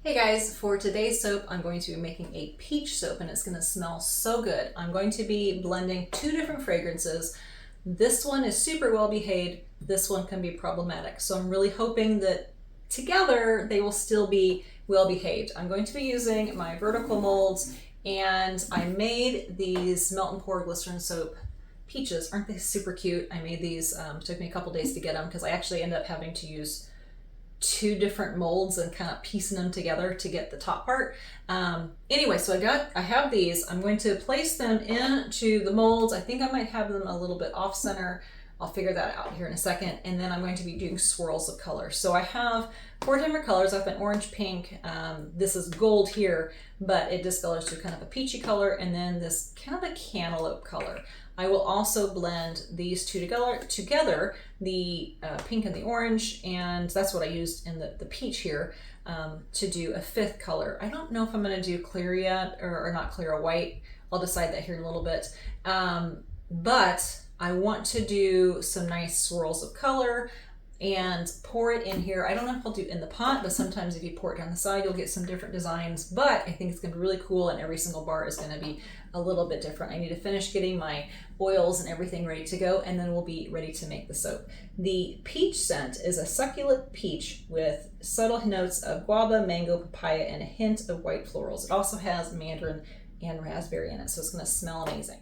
Hey guys, for today's soap, I'm going to be making a peach soap and it's going to smell so good. I'm going to be blending two different fragrances. This one is super well behaved. This one can be problematic. So I'm really hoping that together they will still be well behaved. I'm going to be using my vertical molds and I made these melt and pour glycerin soap peaches. Aren't they super cute? I made these, took me a couple days to get them because I actually ended up having to use two different molds and kind of piecing them together to get the top part. Anyway, so I have these. I'm going to place them into the molds. I think I might have them a little bit off center. I'll figure that out here in a second. And then I'm going to be doing swirls of color. So I have four different colors. I've got orange, pink. This is gold here, but it discolors to kind of a peachy color. And then this kind of a cantaloupe color. I will also blend these two together, the pink and the orange, and that's what I used in the peach here to do a fifth color. I don't know if I'm going to do clear yet or not clear or white. I'll decide that here in a little bit. But I want to do some nice swirls of color and pour it in here. I don't know if I'll do in the pot, but sometimes if you pour it down the side, you'll get some different designs, but I think it's gonna be really cool and every single bar is gonna be a little bit different. I need to finish getting my oils and everything ready to go, and then we'll be ready to make the soap. The peach scent is a succulent peach with subtle notes of guava, mango, papaya, and a hint of white florals. It also has mandarin and raspberry in it, so it's gonna smell amazing.